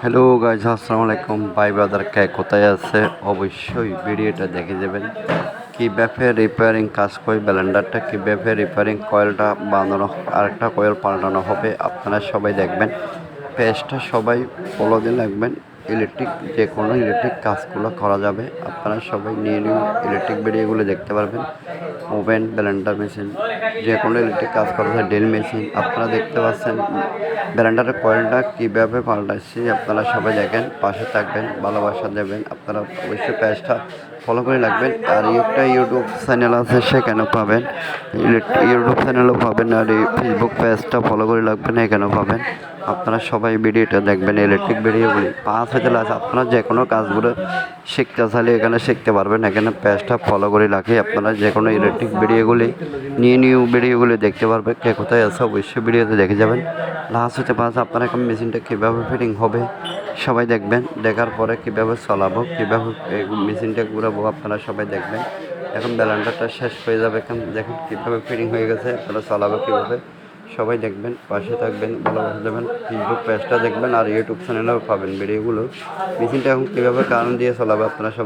Hello guys, আসসালামু আলাইকুম। ভাই ব্রাদার কে কোথায় আছে অবশ্যই ভিডিওটা দেখে যাবেন। কীভাবে রিপেয়ারিং কাজ করে ব্লেন্ডারটা, কীভাবে রিপেয়ারিং কয়েলটা বাঁধানো, আরেকটা কয়েল পাল্টানো হবে, আপনারা সবাই দেখবেন। পেজটা সবাই ফলো দিয়ে রাখবেন। যে কোনো ইলেকট্রিক কাজগুলো করা যাবে, আপনারা সবাই নিয়ে নিউ ইলেকট্রিক ভিডিওগুলো দেখতে পারবেন। ওভেন, ব্লেন্ডার মেশিন, যে কোনো ইলেকট্রিক কাজ করা যায়, ড্রিল মেশিন আপনারা দেখতে পাচ্ছেন। ব্লেন্ডারের কয়েলটা কীভাবে পাল্টাচ্ছি আপনারা সবাই দেখেন, পাশে থাকবেন, ভালোবাসা দেবেন। আপনারা অবশ্যই পেজটা ফলো করে রাখবেন। আর একটা ইউটিউব চ্যানেল আছে, সেখানেও পাবেন, ইউটিউব চ্যানেলও পাবেন। আর এই ফেসবুক পেজটা ফলো করে রাখবেন, এখানেও পাবেন। আপনারা সবাই ভিডিওটা দেখবেন, ইলেকট্রিক ভিডিওগুলি পাঁচ হতে আছে। আপনারা যে কোনো কাজগুলো শিখতে চাইলে এখানে শিখতে পারবেন। এখানে পেজটা ফলো করে রাখি, আপনারা যে কোনো ইলেকট্রিক ভিডিওগুলি নিউ ভিডিওগুলি দেখতে পারবেন। কে কোথায় আছে অবশ্যই ভিডিওতে দেখে যাবেন। লাস্ট হতে পাঁচ আপনার এখন মেশিনটা কীভাবে ফিটিং হবে সবাই দেখবেন। দেখার পরে কীভাবে চালাবো, কীভাবে মেশিনটা ঘুরাবো আপনারা সবাই দেখবেন। এখন ব্লেন্ডারটা শেষ হয়ে যাবে, এখন দেখুন কীভাবে ফিটিং হয়ে গেছে, আপনারা চালাবো কীভাবে সবাই দেখবেন, পাশে থাকবেন, ভালোবাসা দেবেন। ফেসবুক পেজটা দেখবেন আর ইউটিউব চ্যানেলেও পাবেন ভিডিওগুলো। মেশিনটা এখন কীভাবে কারেন্ট দিয়ে চালাবে আপনারা সবাই